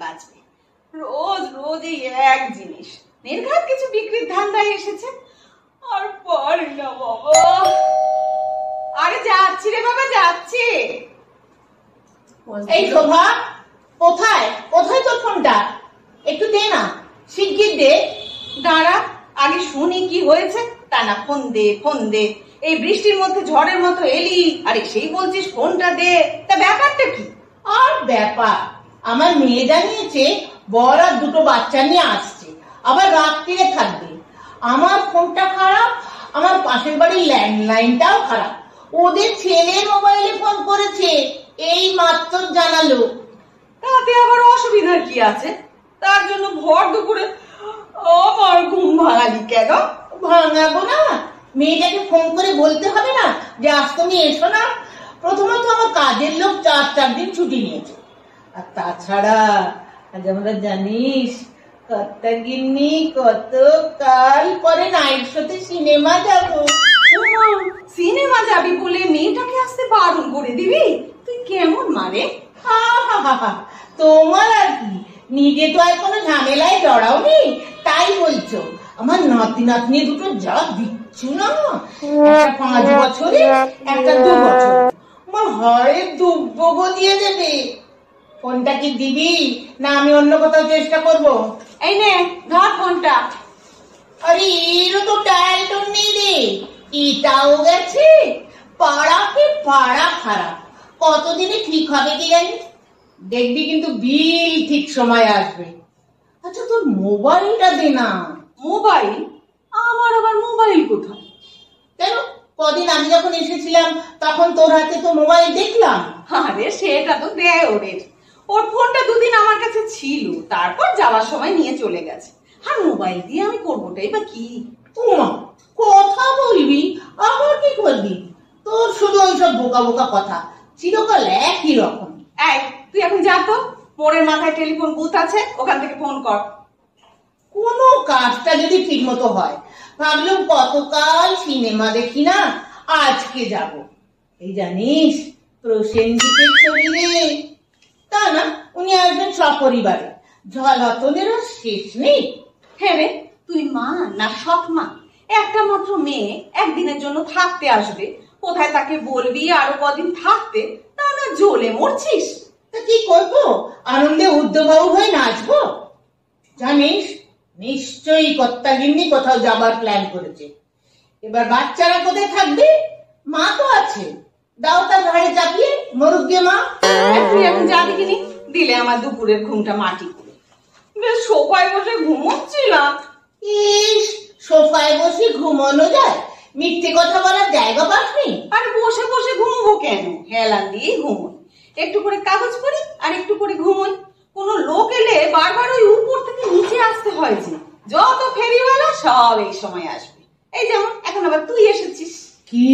বাঁচবে। রোজ রোজ এই এক জিনিস। নির্ঘাত কিছু বিক্রির ধান্দায় এসেছে, আর পারি না বাবা। আরে যাচ্ছি রে বাবা, যাচ্ছি। এই শোভা, কোথায় কোথায় তোর ফোনটা? একটু দে না, শিগগির দে। দাঁড়া, আগে শুনি কি হয়েছে। তা না ফোন দে ফোন দে, এই বৃষ্টির মধ্যে ঝড়ের মতো এলি আর এসেই বলছিস ফোনটা দে। তা ব্যাপারটা কি? আর ব্যাপার, আমার মেয়ে জানিয়েছে বর আর দুটো বাচ্চা নিয়ে আসছে, আবার রাত্রিরে থাকবে। আমার ফোনটা খারাপ, আমার পাশের বাড়ির ল্যান্ডলাইনটাও খারাপ। ওদের ছেলের মোবাইলে ফোন করেছে, এই মাত্র জানালো। তাতে আবার অসুবিধার কি আছে? তার জন্য ভর দুপুরে আমার ঘুম ভাঙালি কেন? ভাঙাবো না, মেয়েটাকে ফোন করে বলতে হবে না যে আজ তুমি এসো না? প্রথমত আমার কাজের লোক 4 দিন ছুটি নিয়েছে, আর তাছাড়া আজ আমরা জানিস কর্তা গিন্নি কত কাল পরে নাইট শোতে সিনেমা যাবো। সিনেমা যাবি বলে মেয়েটাকে আসতে বারণ করে দিবি? তুই কেমন মারে? তোমার আর কি, নিজে তো আর কোনো ঝামেলায় জড়াওনি, তাই বলছো। আমার নাতি নাতনি দুটো যা দিচ্ছু না, একটা 5 বছরে একটা 2 বছর, আমার হাড়ে দুব্বো দিয়ে দেবে। ফোনটা কি দিবি না আমি অন্য কোথাও চেষ্টা করব? এই নে ধর ফোনটা। আরে এরও তো ডায়াল টোন নেই রে, এটাও গেছে। পাড়াকে পাড়া খারাপ, কতদিনে ঠিক হবে কি জানি। দেখবি কিন্তু বিল ঠিক সময় আসবে। আচ্ছা তোর মোবাইলটা দে না। মোবাইল? আমার আবার মোবাইল কোথায়? কেন, কদিন আগে যখন এসেছিলাম তখন তোর হাতে তো মোবাইল দেখলাম। আরে সেটা তো দেয় ওরের, ওর ফোনটা দুদিন আমার কাছে ছিল, তারপর যাওয়ার সময় নিয়ে চলে গেছে। আর মোবাইল দিয়ে আমি করবোটাই বা কি? তোমা কথা বলবি আবার কি করবি? তোর শুধু ওইসব বোকা বোকা কথা, চিরকাল একই রকম। এই তুই এখন যা তো, মোড়ের মাথায় টেলিফোন বুথ আছে, ওখান থেকে ফোন কর। কোনো কাজটা যদি ঠিক মতো হয়, ভাবলাম কতকাল সিনেমা দেখি না, আজকে যাব। এই জানিস প্রসেনজিতের ছবি রে। তা না, উনি আসবেন সপরিবারে, ঝলতনেরও শেষ নেই। হ্যাঁ রে, তুই মা না সৎ মা? একটা মাত্র মেয়ে একদিনের জন্য থাকতে আসবে, কোথায় তাকে বলবি আরো কদিন থাকতে, তা না জ্বলে মরছিস। তা কি করবো, আনন্দে উদ্যোগাউ হয়ে নাচবো? জানিস নিশ্চয়ই কর্তা গিন্নি কোথাও যাবার প্ল্যান করেছে। এবার বাচ্চারা কোথায় থাকবে? মা তো আছে, দাও তার ঘাড়ে চাপিয়ে মরুক গে মা। তুই এখন যাবি কিনি, দিলে আমার দুপুরের ঘুমটা মাটি করে। বেশ সোফায় বসে ঘুমোচ্ছিলাম। ইস, সোফায় বসে ঘুমানো যায়? মিথ্যে কথা বলার জায়গা পাসনি? আর বসে বসে ঘুমবো কেন, হেলান দিয়ে ঘুমোই। একটু করে কাগজ পড়ি আর একটু করে ঘুমোই। কোনো লোক এলে বারবার ওই উপর থেকে নিচে আসতে হয় যে, যত ফেরিওয়ালা সব এই সময় আসবে। এই যেমন এখন আবার তুই এসেছিস। কি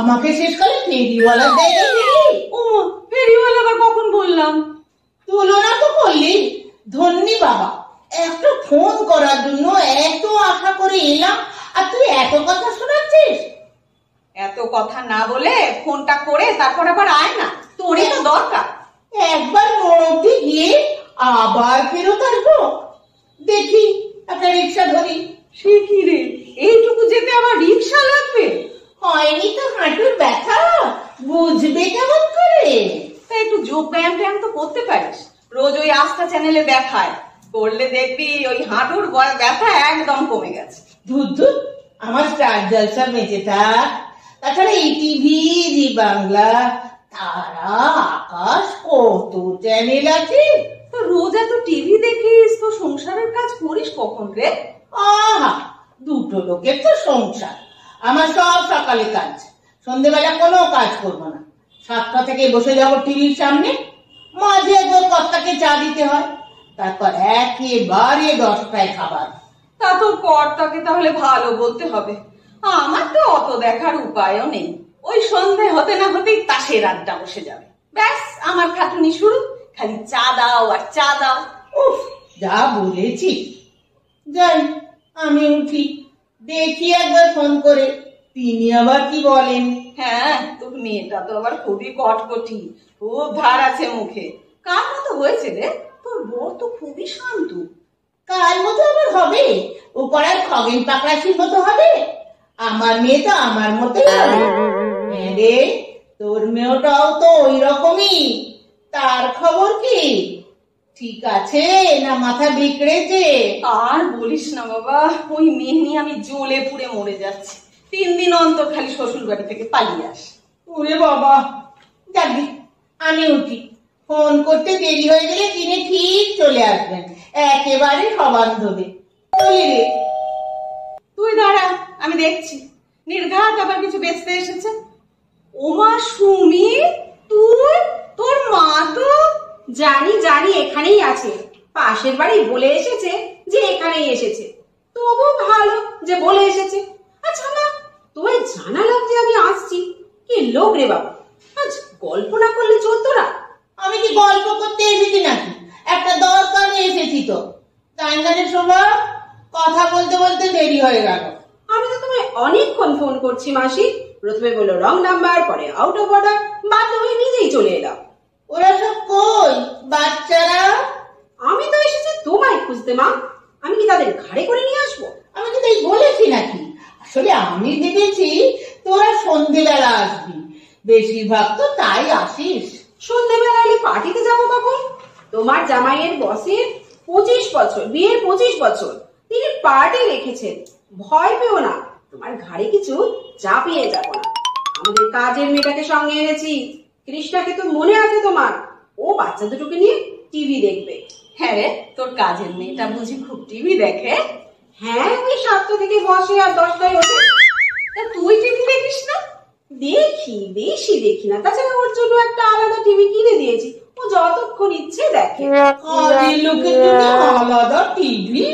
আমাকে শেষকালে ফেরিওয়ালা জায়গায় দিলি? ও ফেরিওয়ালা আবার কখন বললাম? তুলনা তো করলি। ধন্যি বাবা, একটা ফোন করার জন্য এত আশা করে এলাম, আর তুই এত কথা শোনাচ্ছিস। এত কথা না বলে ফোনটা করে তারপর আবার আয় না, তোরই তো দরকার। একবার মোড়ে গিয়ে আবার ফেরত আসবো। দেখি একটা রিক্সা ধরি। সে কি রে, এইটুকু যেতে আবার রিক্সা লাগবে? হয়নি তো হাঁটুর ব্যথা, বুঝবে কেমন করে? তা একটু যোগ ব্যায়াম ট্যায়াম তো করতে পারিস, রোজ ওই আস্থা চ্যানেলে দেখায়, করলে দেখবি ওই হাঁটুর ব্যথা একদম কমে গেছে। ধুর ধুর, আমার স্টার জলসা বেঁচে থাক। তাছাড়া এই টিভি, জি বাংলা, তারা, আকাশ, কত চ্যানেল আছে। তো রোজ এত টিভি দেখিস, তো সংসারের কাজ করিস কখন রে? আহা, দুটো লোকের তো সংসার, আমার সব সকালে কাজ, সন্ধ্যেবেলা কোনো কাজ করবো না। 7টা থেকে বসে যাবো টিভির সামনে, মাঝে একবার কর্তাকে চা দিতে হয়, তারপর একেবারে 10টায় খাবার। তা তোর কর্তাকে তাহলে ভালো বলতে হবে, আমার তো অত দেখার উপায়ও নেই। ওই সন্ধে হতে না হতেই তাসের আড্ডা বসে যাবে, ব্যাস আমার খাটুনি শুরু, খালি চা দাও আর চা দাও। উফ, যা বলেছি। যাই, আমি উঠি, দেখি একবার ফোন করে তিনি আবার কি বলেন। হ্যাঁ, তোর মেয়েটা তো আবার খুবই কটকটি, খুব ধার আছে মুখে। কার মতো হয়েছে রে? তো তোর বর তো খুবই শান্ত। কার মতো আবার হবে? ও পাড়ার খগেন পাকড়াশির মতো হবে? আমার মেয়ে তো আমার মতোই হবে। হ্যাঁ রে, তোর মেয়েটাও তো ওই রকমই। তার খবর কি? ঠিক আছে না মাথা বিগড়েছে? আর বলিস না বাবা, ওই মেয়ে নিয়ে আমি জ্বলে পুড়ে মরে যাচ্ছি। 3 দিন অন্তর খালি শ্বশুর বাড়ি থেকে পালিয়ে আস। ওরে বাবা, যাবি, আমি উঠি। ফোন করতে দেরি হয়ে গেলে তিনি ঠিক চলে আসবেন, একেবারে সবান্ধবে। চলি রে। তুই দাঁড়া, আমি দেখছি। নির্ঘাত আবার কিছু বেচতে এসেছে। ওমা সুমি, তুই? তোর মা তো। জানি জানি, এখানেই আছে। পাশের বাড়ি বলে এসেছে যে এখানেই এসেছে। তবু ভালো যে বলে এসেছে। আচ্ছা না, তোমায় জানালাম যে আমি আসছি। কি লোক রে বাবা, আজ গল্প না করলে চলতো না? আমি কি গল্প করতে এসেছি নাকি? একটা দরকারে এসেছি তো। তাই গানের সময় কথা বলতে বলতে দেরি হয়ে গেল। আমি তো তোমায় অনেকক্ষণ ফোন করছি মাসি। প্রথমে বললো রং নাম্বার, পরে আউট অফ অর্ডার, বাধ্য হয়ে নিজেই চলে এলাম। ওরা সব কই বাচ্চারা? আমি তো এসেছি তোমায় খুঁজতে মা। আমি কি তাদের ঘাড়ে করে নিয়ে আসবো? আমি তো তাই বলেছি নাকি? আসলে আমি ভেবেছি তোরা সন্ধেবেলা আসবি, বেশিরভাগ তো তাই আসিস। সন্ধ্যেবেলা এলে পার্টিতে যাবো কখন? তোমার জামাইয়ের বসের 25 বছর, বিয়ের 25 বছর, তিনি পার্টি রেখেছেন। ভয় পেও না, তোমার ঘাড়ে কিছু চাপিয়ে যাব না। আমাদের কাজের মেয়েটাকে সঙ্গে এনেছি, কৃষ্ণাকে তো মনে আছে তোমার? ও বাচ্চা দুটোকে নিয়ে টিভি দেখবে। হ্যাঁ রে, তোর কাজের মেয়েটা বুঝি খুব টিভি দেখে? হ্যাঁ, ওই 7টা থেকে বসে আর 10টায় ওঠে। তা তুই টিভি দেখিস না? দেখি, বেশি দেখি না। তাছাড়া ওর জন্য একটা আলাদা টিভি কিনে দিয়েছি, ও যতক্ষণ ইচ্ছে দেখে। কাজের লোকের জন্য আলাদা টিভি?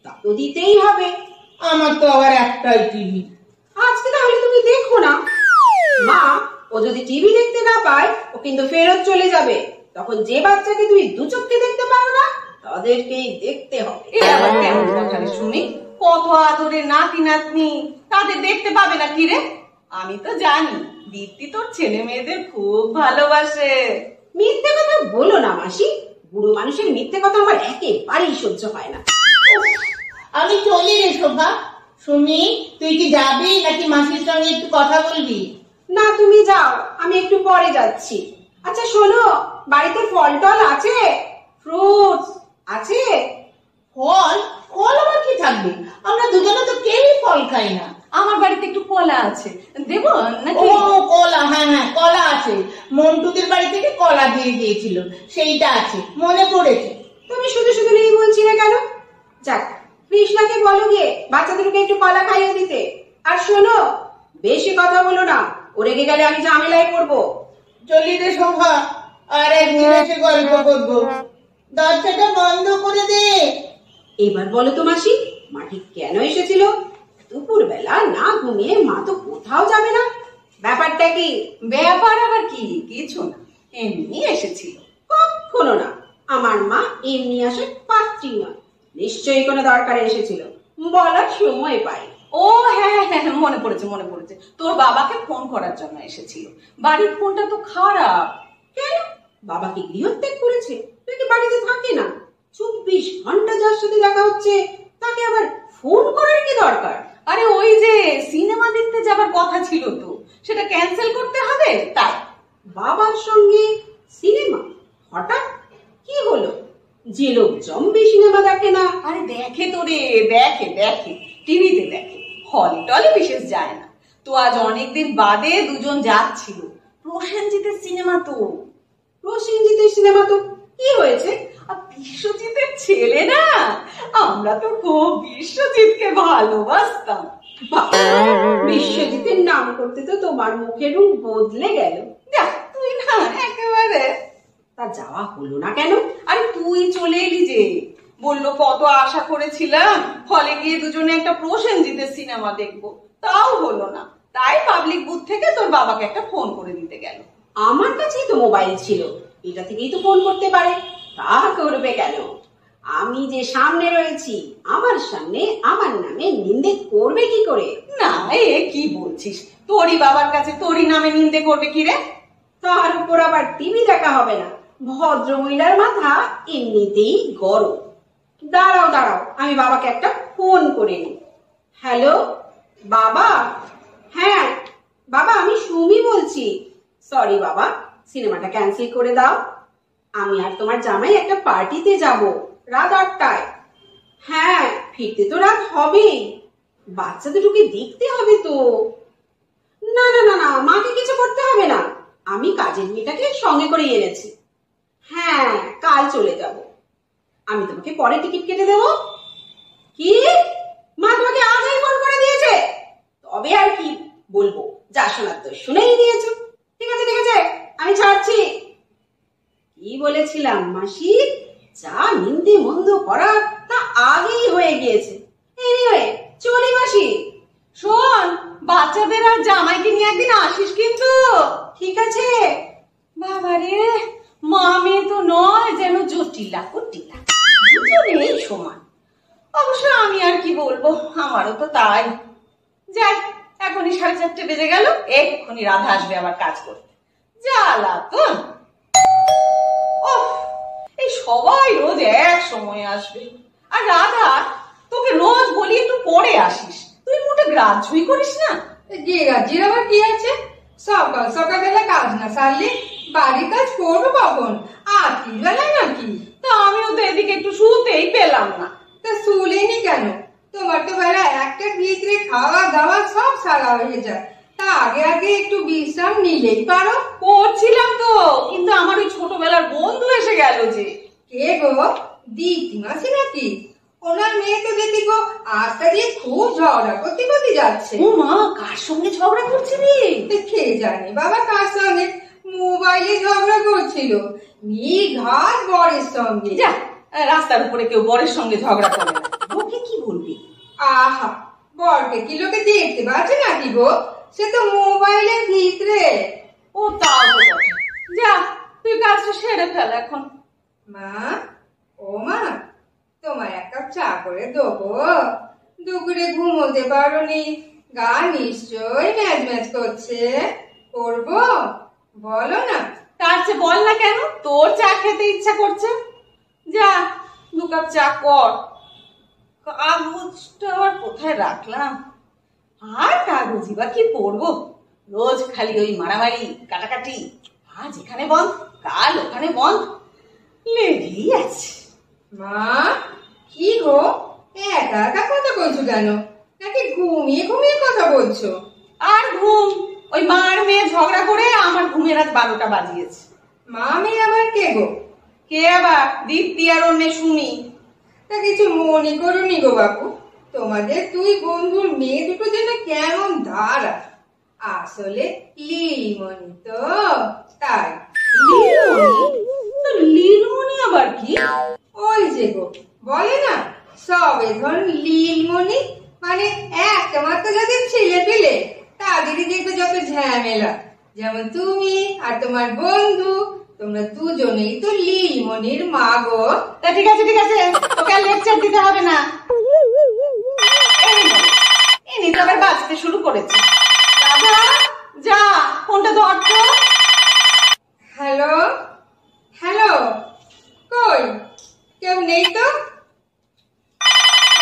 তা তো দিতেই হবে। আমার তো আবার একটাই টিভি। আজকে তাহলে তুমি দেখো না মা। ও যদি টিভি দেখতে না পায়, ও কিন্তু ফেরত চলে যাবে। তখন যে বাচ্চাকে তুমি দু চোখে দেখতে পারো না, তাদেরকেই দেখতে হবে। এ আবার কেমন কথা রে শুনি? কত আদরে নাতি নাতনি, তাদের দেখতে পাবে না কি রে? আমি তো জানি দীপ্তি তোর ছেলে মেয়েদের খুব ভালোবাসে। মিথ্যে কথা বলো না মাসি। বুড়ো মানুষের মিথ্যে কথা আমার একেবারেই সহ্য হয় না। উফ, আমি চলি রে শোভা। সুমি, তুই কি যাবি নাকি মাসির সঙ্গে একটু কথা বলবি? না, তুমি যাও, আমি একটু পরে যাচ্ছি। আচ্ছা শোনো, বাড়িতে ফল টল আছে? ফ্রুটস আছে? ফল? ফল আবার কি থাকবে? আমরা দুজনে তো কেউই ফল খাই না। আমার বাড়িতে একটু কলা আছে, দেবো ও নাকি? কলা, হ্যাঁ হ্যাঁ কলা আছে। মন্টুদের বাড়ি থেকে কলা দিয়ে গিয়েছিল, সেইটা আছে, মনে পড়েছে। তুমি শুধু শুধু নেই বলছিলে কেন? যাক, কৃষ্ণাকে বলো গিয়ে বাচ্চাদেরকে একটু কলা খাইয়ে দিতে। আর শোনো, বেশি কথা বলো না, ও রেগে গেলে আমি ঝামেলায় পড়বো। চলি রে শোভা, আর একদিন এসে গল্প করবো। দরজাটা বন্ধ করে দে। এবার বলো তো মাসি, মাটি কেন এসেছিল? দুপুর বেলা না ঘুমিয়ে মা তো কোথাও যাবে না, ব্যাপারটা কি? ব্যাপার আবার কি? কিছু না, এমনি এসেছিল। কখনো না, আমার মা এমনি আসে পাত্রী নয়। নিশ্চয়ই কোনো দরকারে এসেছিল, বলার সময় পাই। ও হ্যাঁ হ্যাঁ হ্যাঁ, মনে পড়েছে মনে পড়েছে, তোর বাবাকে ফোন করার জন্য এসেছিল। বাড়ির ফোনটা তো খারাপ। কেন? বাবা কি গৃহত্যাগ করেছে নাকি বাড়িতে থাকে না? 24 ঘন্টা যার সাথে দেখা হচ্ছে, তাকে আবার ফোন করার কি দরকার? আরে ওই যে সিনেমা দেখতে যাবার কথা ছিল তো, সেটা ক্যান্সেল করতে হবে তাই। বাবার সঙ্গে সিনেমা? হঠাৎ কি হলো? যে লোক জম্বি সিনেমা দেখে না। আরে দেখে তো রে, দেখে দেখে, টিভিতে দেখে, হলে টলে বিশেষ যায় না। তো আজ অনেকদিন বাদে দুজন যাচ্ছিল। প্রসেনজিতের সিনেমা তো। প্রসেনজিতের সিনেমা তো? কি হয়েছে? আর বিশ্বজিতের ছেলে না, আমরা তো খুব বিশ্বজিৎকে ভালোবাসতাম। বাবা, বিশ্বজিতের নাম করতে তো তোমার মুখের রূপ বদলে গেল। যা, তুই না একেবারে। তা যাওয়া হলো না কেন? আরে তুই চলে এলি যে, বললো কত আশা করেছিলাম হলে গিয়ে দুজনে একটা প্রসেনজিতের সিনেমা দেখবো, তাও হলো না। তাই পাবলিক বুথ থেকে তোর বাবাকে একটা ফোন করে দিতে গেল। আমার কাছেই তো মোবাইল ছিল, এটা থেকেই তো ফোন করতে পারে। তা করবে কেন? আমি যে সামনে রয়েছি, আমার সামনে আমার নামে নিন্দে করবে কি করে? না, এ কি বলছিস? তোরই বাবার কাছে তোরই নামে নিন্দে করবে কি রে? তার উপর আবার টিভি দেখা হবে না, ভদ্রমহিলার মাথা এমনিতেই গরম। দাঁড়াও দাঁড়াও, আমি বাবাকে একটা ফোন করে নিই। হ্যালো বাবা। হ্যাঁ বাবা, আমি সুমি বলছি। সরি বাবা, সিনেমাটা ক্যান্সেল করে দাও। আমি আর তোমার জামাই একটা পার্টিতে যাব রাত 8টায়। হ্যাঁ, ফিরতে তো রাত হবেই, বাচ্চা দুটোকে দেখতে হবে তো। না না না না, মাকে কিছু করতে হবে না, আমি কাজের মেয়েটাকে সঙ্গে করে এনেছি। হ্যাঁ, কাল চলে যাব। আমি তোমাকে পরে টিকিট কেটে দেবো। কি, মা তোমাকে আগেই ফোন করে দিয়েছে? তবে আর কি বলবো, যা শোনার তো শুনেই দিয়েছো। ঠিক আছে ঠিক আছে, আমি ছাড়ছি। কি বলেছিলাম মাসি, যা নিন্দে মন্দ করার তা আগেই হয়ে গিয়েছে। এনিওয়ে চলি মাসি। শোন, বাচ্চাদের আর জামাইকে নিয়ে একদিন আসিস কিন্তু। ঠিক আছে। বাবারে, মা মেয়ে তো নয়, যেন জটিলা কুটিলা, দুজনেই সমান। অবশ্য আমি আর কি বলবো, আমারও তো তাই। যাই, এখনই 4:30 বেজে গেল, এক্ষুনি রাধা আসবে আবার কাজ করতে। জ্বালাতন। ওহ, এই সবাই রোজ এক সময় আসবে, আর রাধা তোকে রোজ বলি একটু পরে আসিস, তুই মোটে গ্রাহ্যই করিস না। গেরাজির আবার কি আছে? সকাল সকালবেলা কাজ না সারলে বাড়ির কাজ করবো কখন? আতির বেলায় নাকি? তা আমিও তো এদিকে একটু শুতেই পেলাম না। তা শুলেনি কেন? তোমার তো বেলা 1টার ভিতরে খাওয়া দাওয়া সব সারা হয়ে যায়, তা আগে আগে একটু বিশ্রাম নিলেই পারো। করছিলাম তো, কিন্তু আমার ওই ছোটবেলার বন্ধু এসে গেল যে। কে গো? দিদি মাসি নাকি? ওনার মেয়ে তো দেখি গো আস্তা দিয়ে খুব ঝগড়া করতে করতে যাচ্ছে। ও মা, কার সঙ্গে ঝগড়া করছে রে? কে জানে বাবা কার সঙ্গে, মোবাইলে ঝগড়া করছিল নির্ঘাত বরের সঙ্গে। যা, রাস্তার উপরে কেউ বরের সঙ্গে ঝগড়া করে না, লোকে কি বলবি? আহা, বরকে কি লোকে দেখতে পাচ্ছে নাকি গো? সে তো মোবাইলের ভিতরে। ও তাও তো বটে। যা, তুই কাজটা সেরে ফেল এখন। মা, ও মা, তোমার এক কাপ চা করে দেবো? দুপুরে ঘুমোতে পারোনি, গা নিশ্চয় ম্যাচ ম্যাচ করছে। করবো? বলো না। তার চেয়ে বল না কেন, তোর চা খেতে ইচ্ছা করছে। যা, 2 কাপ চা কর। কাগজটা আবার কোথায় রাখলাম? আর কাগজই বা কি পড়বো, রোজ খালি ওই মারামারি কাটাকাটি, আজ এখানে বন্ধ কাল ওখানে বন্ধ, লেগেই আছে। মা, কি গো একা একা কথা বলছো কেন? নাকি ঘুমিয়ে ঘুমিয়ে কথা বলছো? আর ঘুম, ওই মার মেয়ে ঝগড়া করে আমার ঘুমের রাত 12টা বাজিয়েছে। মা মেয়ে আবার কে গো? কে আবার? দীপ্তি আর অন্য সুমি। তা কিছু মনে করোনি গো বাবু, তোমাদের দুই বন্ধুর মেয়ে দুটো যেন কেমন ধারা। আসলে লিমনি তো, তাই। লীলমণি আবার কি? ওই যে গো বলে না, সবে ধরুন লীলমণি, মানে একটা মাত্র যাদের ছেলে পেলে তাদেরই দেখবে যত ঝামেলা। যেমন তুমি আর তোমার বন্ধু, তোমরা দুজনেই তো লীলমণির মা গো। তা ঠিক আছে ঠিক আছে, তোকে আর লেকচার দিতে হবে না। এমনি তো আবার বাজতে শুরু করেছে। রাধা, যা, ফোনটা ধর তো। হ্যালো হ্যালো, কই কেউ নেই তো?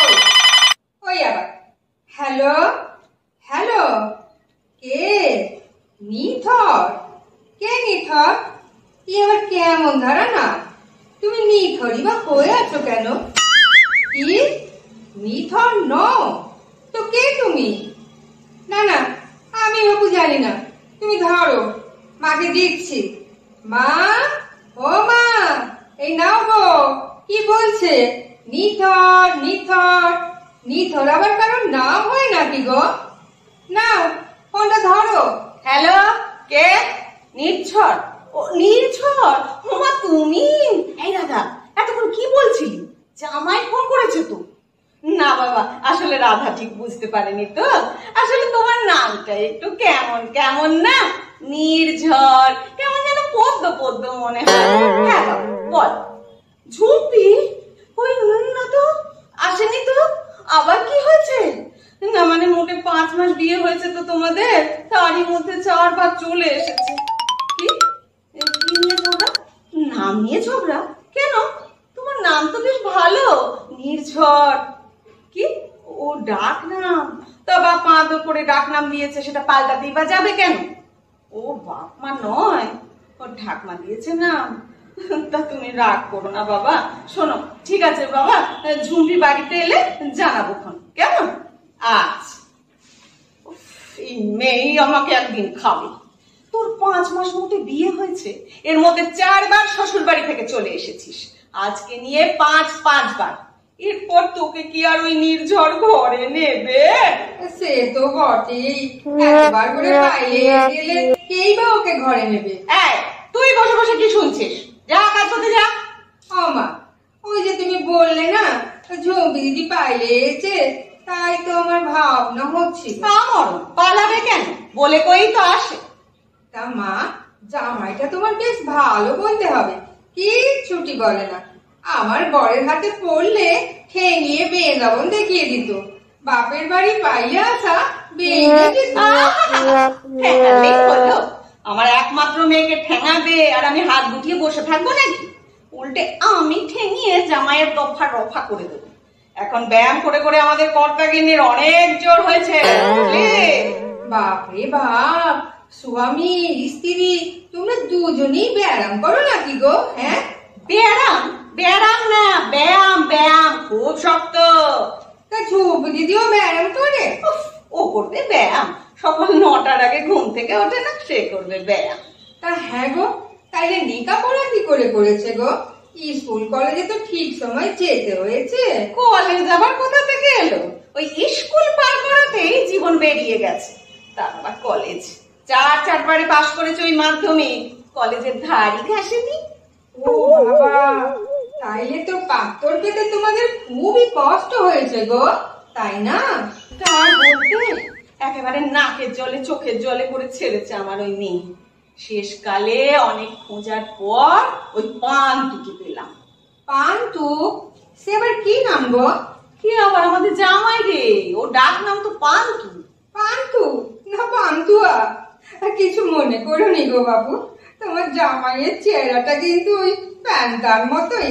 ওই, ওই আবার হ্যালো হ্যালো, কে? নিথর? কে নিথর? কি আবার কেমন ধারা না? তুমি নিথরই বা হয়ে আছো কেন? কি নিথর ন তো কে তুমি? না না, আমি বাবু জানি না, তুমি ধরো, মাকে দিচ্ছি। মা, ও মা, এই নাও গো। কি বলছে? নিথর নিথর নিথর আবার কারোর নাম হয় নাকি গো? নাও ফোনটা ধরো। হ্যালো, কে? নির্ঝর? ও নির্ঝর, ওমা তুমি? এই রাধা, এতক্ষণ কি বলছিলি? জামাই ফোন করেছে তো? না বাবা, আসলে রাধা ঠিক বুঝতে পারেনি তো, আসলে তোমার নামটা একটু কেমন কেমন না, নির্ঝর, কেমন যেন পদ্ম পদ্ম মনে হয়। হ্যাঁ বাবা, বল। ঝুঁপি? ওই না তো, আসেনি তো, আবার কি হয়েছে? না মানে মোটে 5 মাস বিয়ে হয়েছে তো তোমাদের, তারই মধ্যে 4 ভাগ চলে এসেছে। কি কি নিয়ে ঝগড়া? না নাম নিয়ে ঝগড়া? কেন? তোমার নাম তো বেশ ভালো, নির্ঝর। কি? ও ডাক নাম? তা বাপ মা আদর করে ডাক নাম দিয়েছে, সেটা পাল্টাতেই বা যাবে কেন? ও বাপ মা নয়, ওর ঠাকমা দিয়েছে নাম। তা তুমি রাগ করো না বাবা। শোনো, ঠিক আছে বাবা, ঝুমরি বাড়িতে এলে জানাবো খন, কেমন? আচ্ছা। এই মেয়েই আমাকে একদিন খাবে। তোর 5 মাস মতো বিয়ে হয়েছে, এর মধ্যে 4 বার শ্বশুর বাড়ি থেকে চলে এসেছিস, আজকে নিয়ে 5 বার। এরপর তোকে কি আর ওই নির্ঝর ঘরে নেবে? সে তো বটেই, একবার করে পাইলে গেলে কেই বা ওকে ঘরে নেবে। এই, তুই বসে বসে কি শুনছিস? যা কাজ করতে যা। মা, ওই যে তুমি বললে না ঝুমকি দিদি পাইলে এসে, তাই তো আমার ভাবনা হচ্ছিল। আমার পালাবে কেন? বলে কই তো আসে। তা মা, জামাইটা তোমার বেশ ভালো বলতে হবে, কি ছুটি বলে না। আমার বরের হাতে পড়লে ঠেঙিয়ে বেয়ে লবণ দেখিয়ে দিত। বাপের বাড়ি পাইলে আসা বেয়ে দিত। ঠেকালেই হলো। আমার একমাত্র মেয়েকে ঠেঙাবে আর আমি হাত গুটিয়ে বসে থাকবো নাকি? উল্টে আমি ঠেঙিয়ে জামাইয়ের দফা রফা করে দেবো। এখন ব্যায়াম করে করে আমাদের কর্তাগিন্নির অনেক জোর হয়েছে, বুঝলি? বাপরে বাপ, স্বামী স্ত্রী তোমরা দুজনেই ব্যায়াম করো নাকি গো? হ্যাঁ, ব্যায়াম? ব্যায়াম না, ব্যায়াম ব্যায়াম খুব শক্ত। তা ঝুমকি দিদিও ব্যায়াম করে? উফ, ও করবে ব্যায়াম? সকাল 9টার আগে ঘুম থেকে ওঠে না, সে করবে ব্যায়াম? তা হ্যাঁ গো, তাইলে লেখাপড়া কি করে করেছে গো? স্কুল কলেজে তো ঠিক সময় যেতে হয়েছে। কলেজ আবার কোথা থেকে এলো? ওই স্কুল পার করাতেই জীবন বেরিয়ে গেছে। তার আবার কলেজ? 4 পাশ করেছে ওই মাধ্যমিক, কলেজের ধারই ঘাসেনি। ও বাবা, তাইলে তো পাত্তর পেতে তোমাদের খুবই কষ্ট হয়েছে গো, তাই না? তাই বলতে একেবারে নাকের জলে চোখের জলে করে ছেড়েছে আমার ওই মেয়ে। শেষকালে অনেক খোঁজার পর ওই পান্তুকে পেলাম। পান্তু? সে আবার কি নাম গো? কি আবার আমাদের জামাই রে, ও ডাক নাম তো পান্তু। পান্তু না পান্তুয়া? কিছু মনে করো নি গো বাবু, তোমার জামাইয়ের চেহারাটা কিন্তু ওই প্যান্টার মতোই।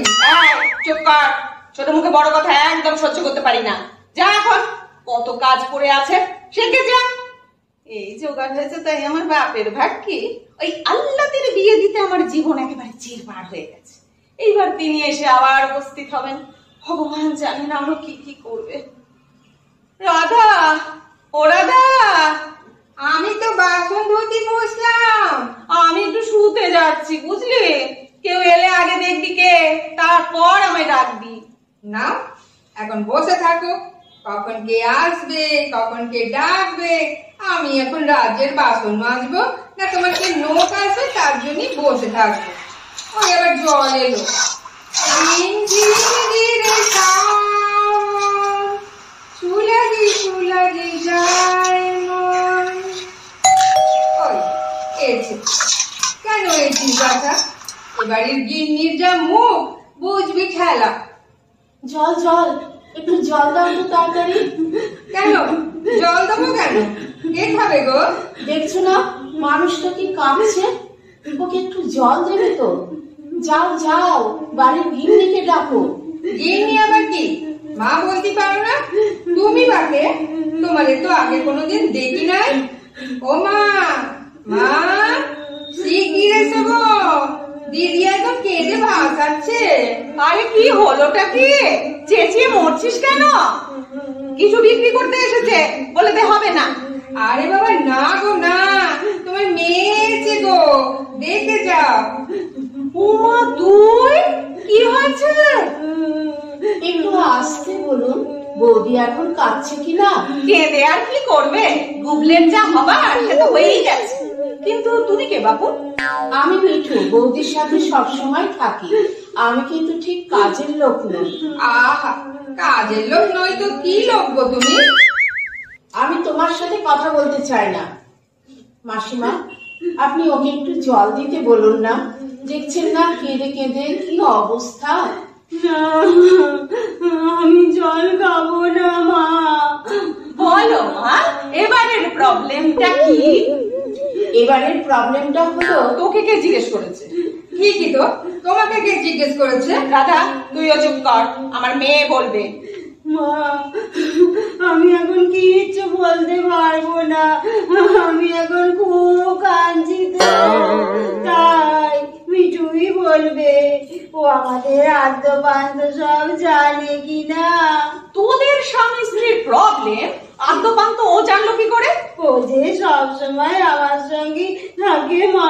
চুপ কর, ছোট মুখে বড় কথা একদম সহ্য করতে পারি না। যা, এখন কত কাজ পড়ে আছে, সেকে যা। এই জোগাড় হয়েছে তাই আমার বাপের ভাগ্যি। ওই আল্লাদের বিয়ে দিতে আমার জীবন একেবারে চিরপার হয়ে গেছে। এইবার তিনি এসে আবার উপস্থিত হবেন, ভগবান জানেন আমরা কি কি করবে। রাধা, ও রাধা, আমি তো বাসন ধুতে বসলাম। আমি একটু শুতে যাচ্ছি, বুঝলি? কেউ এলে আগে দেখবি কে, তারপর আমায় ডাকবি। না, এখন বসে থাকো, কখন কে আসবে কখন কে ডাকবে। আমি এখন রাজ্যের বাসন মাজবো না তোমার কে নোট আসবে তার জন্যই বসে থাকবো। ওই আবার জল এলো। চুলাগি যায় মন। ওই এসে কেন এই চিন্তাটা? এবারের গিন্নির যা মুখ, বুঝবি ঠেলা। জল জল, একটু জল দাও তো তাড়াতাড়ি। কেন জল দেবো কেন? কে খাবে গো? দেখছো না মানুষটা কি কাঁপছে, ওকে একটু জল দেবে তো। যাও যাও, বাড়ির গিন্নিকে ডাকো। গিন্নি আবার কি? মা বলতে পারো না? তুমি বাকে, তোমারে তো আগে কোনোদিন দেখি নাই। ও মা, মা শিগগির এসো গো, দিদি একদম কেঁদে ভাসাচ্ছে। আরে কি হলোটা কি? চেঁচিয়ে মরছিস কেন? কিছু বিক্রি করতে এসেছে, বলে দে হবে না। আরে বাবা না গো না, তোমার মেয়ে এসে গো, দেখে যাও। উমা, তুই? কি হয়েছে? একটু আসতে বলুন, বৌদি এখন কাঁদছে কিনা। কেঁদে আর কি করবে? গুবলের যা হবার সে তো হয়েই গেছে। কিন্তু তুমি কে বাপু? আমি মিঠু, বৌদির সাথে সবসময় থাকি। আমি কিন্তু ঠিক কাজের লোক নই। আহা, কাজের লোক নয় তো কি লোক গো তুমি? আমি তোমার সাথে কথা বলতে চাই না। মাসিমা, আপনি ওকে একটু জল দিতে বলুন না। দেখছেন না কেঁদে কেঁদে কি অবস্থা। আমি জল খাবো না মা। বলো মা, এবারের প্রবলেমটা কি? এবারের প্রবলেমটা হলো, তোকে কে জিজ্ঞেস করেছে? ঠিকই তো, তোমাকে কে জিজ্ঞেস করেছে? রাধা, তুইও চুপ কর, আমার মেয়ে বলবে। মা, আমি এখন কিচ্ছু বলতে পারবো না, আমি এখন খুব কাঁদছি তো, তাই মিঠুই বলবে। ও আমাদের আদ্যপান্ত সব জানে কিনা। তোদের স্বামী স্ত্রীর প্রবলেম আদ্যপান্ত ও জানলো কি করে? ও যে সব সময় আমার সঙ্গে থাকে মা।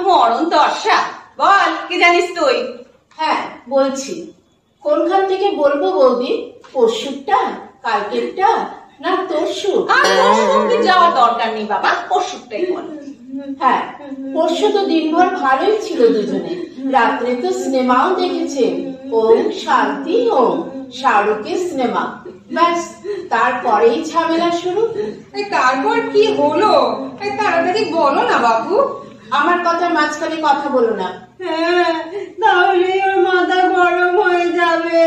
মরণ দশা, বল কি জানিস তুই? হ্যাঁ বলছি। কোনখান থেকে বলবো বৌদি? পরশুরটা, কালকেরটা, না তরশু? আর পরশু অব্দি যাওয়ার দরকার নেই বাবা, পরশুটাই বল। হ্যাঁ, পরশু তো দিনভর ভালোই ছিল দুজনে, রাত্রে তো সিনেমাও দেখেছে। ওম শান্তি ওম, শাহরুখের সিনেমা। ব্যাস, তারপরেই ঝামেলা শুরু। এই তারপর কি হলো? এই তাড়াতাড়ি বলো না বাবু। আমার কথা মাঝখানে কথা বলো না। হ্যাঁ, তাহলে ওর মাথা গরম হয়ে যাবে,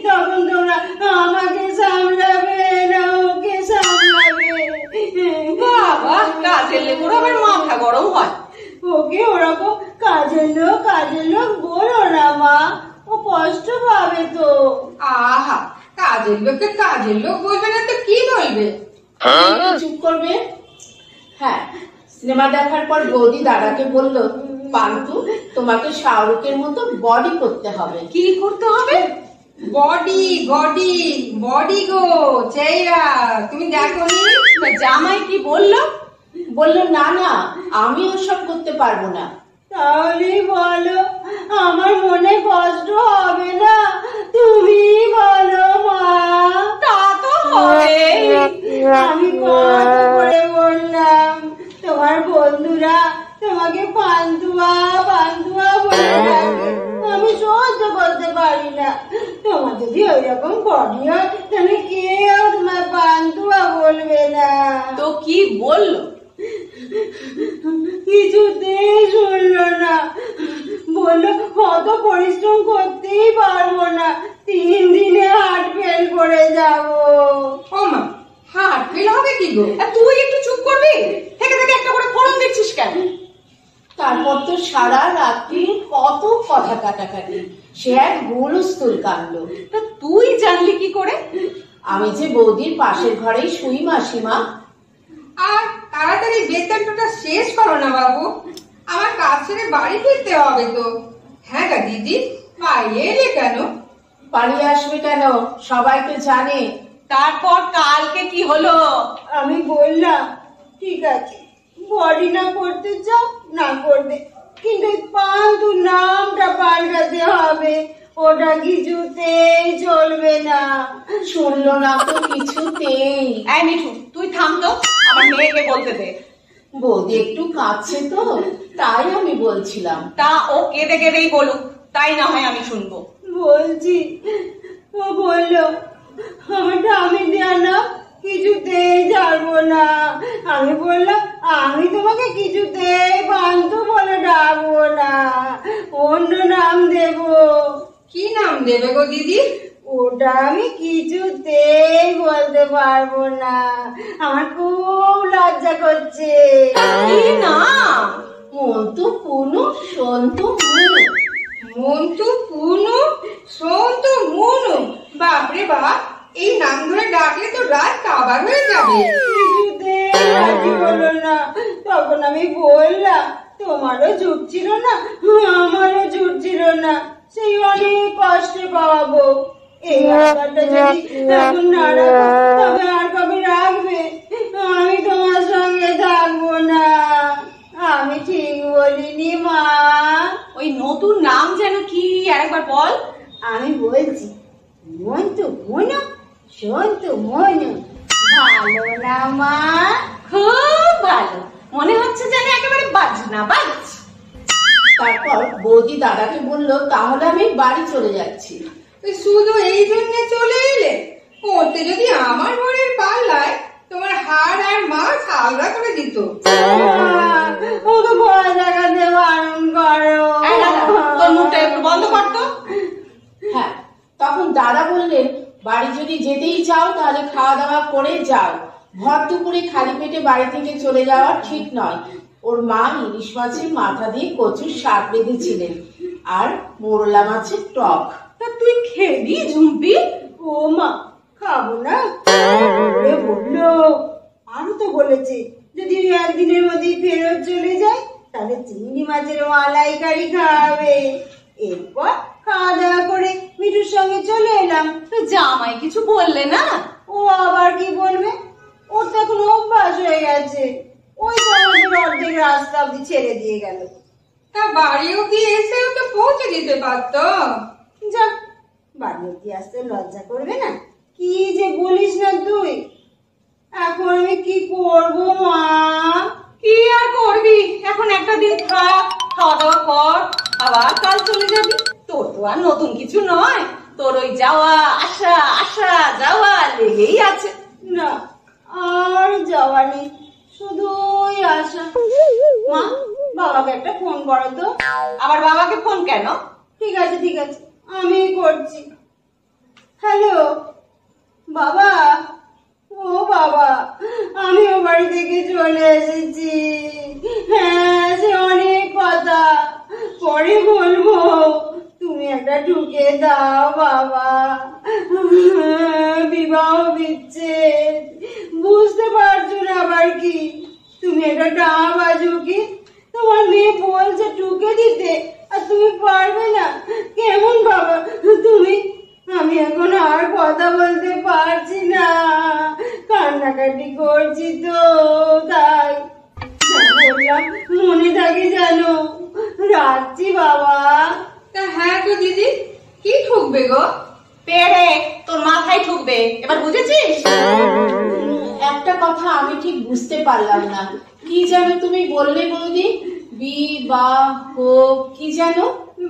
তখন তোমরা আমাকে সামলাবে না ওকে সামলাবে। বাবা, কাজের লেবুর আবার মাথা গরম হয়? ওকে ওরকম কাজের লোক বলো না মা, ও কষ্ট পাবে তো। আহা, কাজের লোককে কাজের লোক বলবে না তো কি বলবে? চুপ করবে। হ্যাঁ, সিনেমা দেখার পর বৌদি দাদাকে বলল, পান্তু তোমাকে শাহরুখের মতো বডি করতে হবে। কি করতে হবে? বডি বডি বডি গো চেহারা, তুমি দেখোনি? তা জামাই কি বললো? বললো না না, আমি ওসব করতে পারবো না। তাহলে বলো, আমার মনে কষ্ট হবে না? তুমি বলো মা। তা তো হবে। আমি কত করে বললাম, তোমার বন্ধুরা তোমাকে পান্তুয়া পান্তুয়া বলে ডাকে, আমি সহ্য করতে পারি না। তোমার যদি ওই রকম বডি হয় তাহলে কেউ তোমার পান্তুয়া বলবে না। তো কি বললো? কিছুতেই শুনলো না, বললো অত পরিশ্রম করতেই পারবো না, 3 দিনে হার্ট ফেল করে যাবো। ও মা, হার্ট ফেল হবে কি গো? আর তুই একটু চুপ করবি? থেকে থেকে একটা করে ফোড়ন দিচ্ছিস কেন? তারপর তো সারা রাত্রি কত কথা কাটাকাটি, সে এক হুলস্থুল কাণ্ড। তা তুই জানলি কি করে? আমি যে বৌদির পাশের ঘরেই শুই মাসিমা। আর তাড়াতাড়ি বেতনটা শেষ করো না বাবু, আমার কাজ ছেড়ে বাড়ি ফিরতে হবে তো। হ্যাঁ গা দিদি, পালিয়ে এলে কেন? পালিয়ে আসবে কেন, সবাই তো জানে। তারপর কালকে কি হলো? আমি বললাম ঠিক আছে, বডি না করতে চাও না করবে, কিন্তু পান্তু নামটা পাল্টাতে হবে, ওটা কিছুতেই চলবে না। শুনলো না তো কিছুতেই। এই মিঠু, তুই থাম তো, আমার মেয়েকে বলতে দে। বৌদি একটু কাঁদছে তো, তাই আমি বলছিলাম। তা ও কেঁদে কেঁদেই বলুক, তাই না হয় আমি শুনবো। বলছি, ও বললো আমারটা আমি দেয়া না কিছুতেই ছাড়বো না। আমি বললাম আমি তোমাকে কিছুতেই পান্তু বলে ডাকবো না, অন্য নাম দেবো। কি নাম দেবে গো দিদি? ওটা আমি কিছুতেই বলতে পারবো না, আমার খুব লজ্জা করছে। কি নাম? মন্তু পুনু সন্তু মুনু। মন্তু পুনু সন্তু মুনু, বাপরে বাপ, এই নাম ধরে ডাকলে তো রাত কাবার হয়ে যাবে। কিছুতেই রাজি হলো না। তখন আমি বললাম তোমারও ঝুট ছিল না, আমারও ঝুট ছিল না, সেই অনেক কষ্টে পাওয়া বউ। এই ব্যাপারটা যদি এখন না রাখো তবে আর কবে রাখবে? আমি তোমার সঙ্গে থাকবো না। আমি ঠিক বলিনি মা? ওই নতুন নাম যেন কি, আরেকবার বল। আমি বলছি মন্তু মনু সন্তু মনু। ভালো না মা? খুব ভালো, মনে হচ্ছে যেন একেবারে বাজনা বাজ। তারপর বৌদি দাদাকে বললো তাহলে আমি বাড়ি চলে যাচ্ছি। ওই শুধু এই জন্য চলে এলে? করতে যদি আমার ঘরের পাল্লায়, তোমার হাড় আর মাছ আলাদা করে দিত। ওকে ভয় দেখাতে বারণ করো। এই দাদা, তোর মুখটা একটু বন্ধ করতো। হ্যাঁ, তখন দাদা বললেন বাড়ি যদি যেতেই চাও তাহলে খাওয়া দাওয়া করে যাও, ভর দুপুরে খালি পেটে বাড়ি থেকে চলে যাওয়া ঠিক নয়। ওর মা ইলিশ মাছের মাথা দিয়ে কচুর শাক বেঁধেছিলেন আর মোরলা মাছের টক। তা তুই খেবি ঝুম্পি? ও মা, খাবো না ওরে বললো। আরো তো বলেছে যদি একদিনের মধ্যে ফেরত চলে যায় তাহলে চিংড়ি মাছের মালাইকারি খাওয়াবে। এরপর খাওয়া দাওয়া করে মিঠুর সঙ্গে চলে এলাম। তো জামাই কিছু বললে না? ও আবার কি বলবে, ওর তো এখন অভ্যাস হয়ে গেছে। ওই তো আমাদের অর্ধেক রাস্তা অব্দি ছেড়ে দিয়ে গেল। তা বাড়ি অব্দি এসেও তো পৌঁছে দিতে পারতো। যাক, বাড়ি অব্দি আসতে লজ্জা করবে না? কি যে বলিস না তুই। এখন আমি কি করবো মা? কি আর করবি, এখন একটা দিন থাক, খাওয়া দাওয়া কর, আবার কাল চলে যাবি। তোর তো আর নতুন কিছু নয়, তোর ওই যাওয়া আসা আসা যাওয়া লেগেই আছে। না, আর যাওয়া নেই, শুধু ওই আশা। মা, বাবাকে একটা ফোন করো তো। আবার বাবাকে ফোন কেন? ঠিক আছে ঠিক আছে, আমি করছি। হ্যালো বাবা, ও বাবা, আমি ও বাড়ি থেকে চলে এসেছি। হ্যাঁ, সে অনেক কথা, পরে বলবো। তুমি একটা ঢুকে দাও বাবা। বিবাহ বিচ্ছেদ, বুঝতে পারছো না আবার কি? তুমি একটা ডাঁ বাজো কি? তোমার মেয়ে বলছে ঢুকে দিতে আর তুমি পারবে না? কেমন বাবা তুমি? আমি এখন আর কথা বলতে পারছি না, কান্নাকাটি করছি তো তাই। বললাম মনে থাকে জানো। রাখছি বাবা। তা হ্যাঁ তো দিদি, কি ঠুকবে গো? পেড়ে তোর মাথায় ঠুকবে, এবার বুঝেছিস? একটা কথা আমি ঠিক বুঝতে পারলাম না, কি যেন তুমি বললে বৌদি? বিবাহ কি যেন?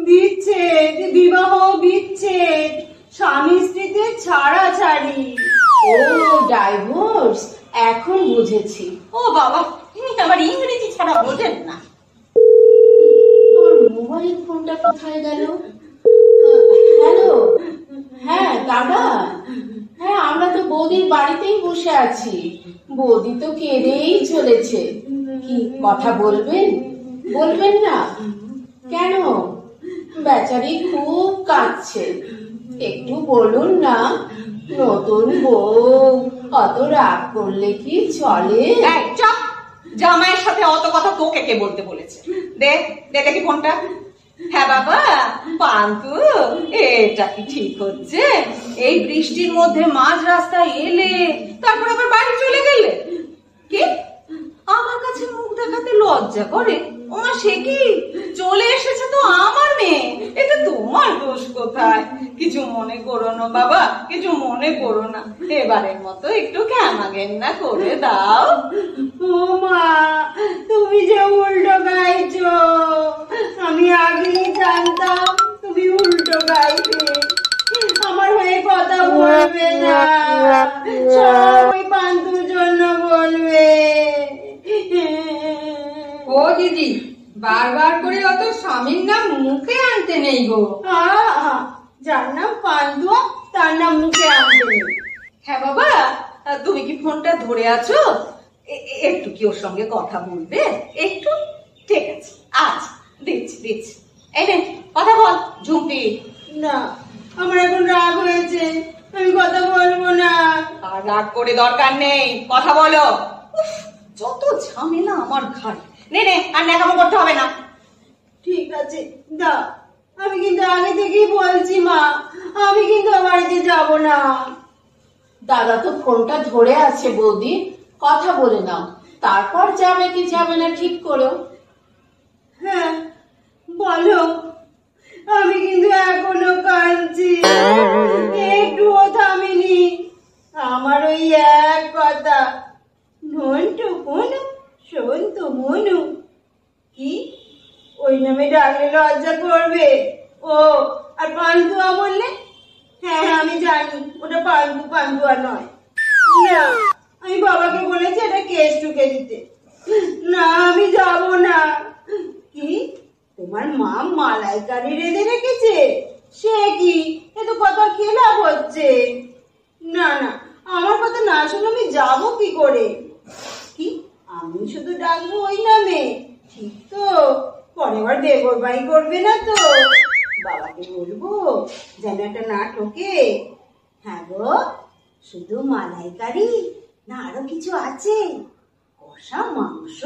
বিচ্ছেদ, বিবাহ বিচ্ছেদ, স্বামী স্ত্রীতে ছাড়াছাড়ি। ও ডাইভোর্স, এখন বুঝেছি। ও বাবা, তিনি আবার ইংরেজি ছাড়া বোঝেন না। আমার মোবাইল ফোনটা কোথায় গেল? হ্যালো, হ্যাঁ দাদা, হ্যাঁ আমরা তো বৌদির বাড়িতেই বসে আছি। বৌদি তো কেঁদেই চলেছে। কি কথা বলবেন? বলবেন না কেন? বেচারি খুব কাঁদছে, একটু বলুন না। নতুন বউ, অত রাগ করলে কি চলে? এই চুপ, জামাইয়ের সাথে অত কথা তোকে কে বলতে বলেছে? দে দে দেখি ফোনটা। হ্যাঁ বাবা, পান্তু, এটা কি ঠিক হচ্ছে? এই বৃষ্টির মধ্যে মাঝ রাস্তায় এলে, তারপর আবার বাড়ি চলে গেলে। কি আমার কাছে মুখ দেখাতে লজ্জা করে? ওমা, সে কি? চলে এসেছে তো আমার মেয়ে, এটা তোমার দোষ কোথায়? কিছু মনে করো না বাবা, কিছু মনে করো না, এবারের মতো একটু ক্ষমাঘেন্না করে দাও। ও মা, তুমি যে উল্টো গাইছো, আমি আগেই জানতাম তুমি উল্টো গাইবে। আমার হয়ে কথা বলবে না, সব ওই পান্তুর জন্য বলবে। ও দিদি, বারবার করে অত স্বামীর নাম মুখে আনতে নেই গো। যার নাম পান্তুয়া তার নাম মুখে আনতে নেই। হ্যাঁ বাবা, তুমি কি ফোনটা ধরে আছো? একটু কি ওর সঙ্গে কথা বলবে? একটু? ঠিক আছে, আচ্ছা দিচ্ছি দিচ্ছি। এই নে কথা বল ঝুম্পি। না, আমার এখন রাগ হয়েছে, আমি কথা বলবো না। আর রাগ করে দরকার নেই, কথা বলো। উফ, যত ঝামেলা আমার ঘাড়ে। নে নে, আর ন্যাকামো করতে হবে না। ঠিক আছে দাও, আমি কিন্তু আগে থেকেই বলছি মা, আমি কিন্তু বাড়িতে যাব না। দাদা তো ফোনটা ধরে আছে বৌদি, কথা বলে নাও, তারপর যাবে কি যাবে না ঠিক করো। হ্যাঁ বলো, আমি কিন্তু এখনো কাঁদছি, একটুও থামিনি। আমার ওই এক কথা, নন্টু মনু, সন্তু মনু। কি ওই নামে ডাকলে লজ্জা করবে? ও, আর পান্তুয়া বললে? হ্যাঁ হ্যাঁ আমি জানি ওটা পান্তুয়া নয়। না, আমি বাবাকে বলেছি এটা কেস ঢুকে দিতে। না, আমি যাব না। কি, তোমার মা মালাইকারি রেঁধে রেখেছে? সে কি, এ তো কথা খেলাপ হচ্ছে। না না, আমার কথা না শুনে আমি যাবো কি করে? কি, আমি শুধু ডাকবো ওই নামে, ঠিক তো? পরের বার দেবর বাড়ি করবে না তো? বাবাকে বলবো যেন একটা না ঠকে। হ্যাঁ গো, শুধু মালাইকারি না আরো কিছু আছে? কষা মাংস?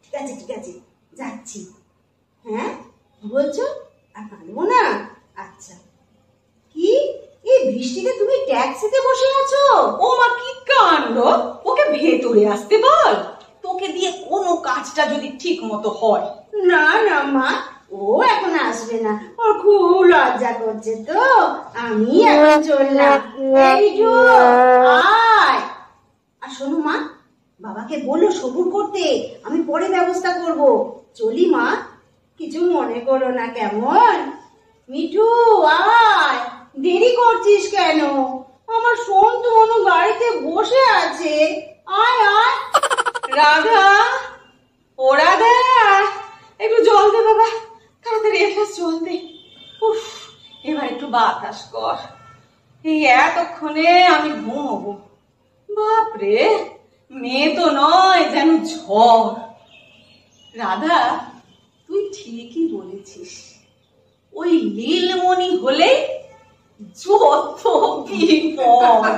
ঠিক আছে ঠিক আছে, যাচ্ছি। হ্যাঁ কি বলছো? আর পারবো না? আচ্ছা। কি এই বৃষ্টিতে তুমি ট্যাক্সিতে বসে আছো? ও মা, কি কাণ্ড! ওকে ভেতরে আসতে বল। তোকে দিয়ে কোনো কাজটা যদি ঠিক মতো হয়। না না মা, ও এখন আসবে না, ওর খুব লজ্জা করছে তো। আমি এখন চললাম। এইটু, আয়। আর শোনো মা, বাবাকে বলো সবুর করতে, আমি পরে ব্যবস্থা করব। চলি মা, কিছু মনে করো না কেমন? মিঠু আয়, দেরি করছিস কেন? আমার সন্তু মনো গাড়িতে বসে আছে। আয় আয়। রাধা, ও রাধা, একটু জল দে বাবা, তাড়াতাড়ি এক গ্লাস জল দে। উফ, এবার একটু বাতাস কর। এই এতক্ষণে আমি ঘুমোবো। বাপরে, মেয়ে তো নয়, যেন ঝড়। রাধা, তুই ঠিকই বলেছিস। ওই নীলমণি হলে যত বিপদ।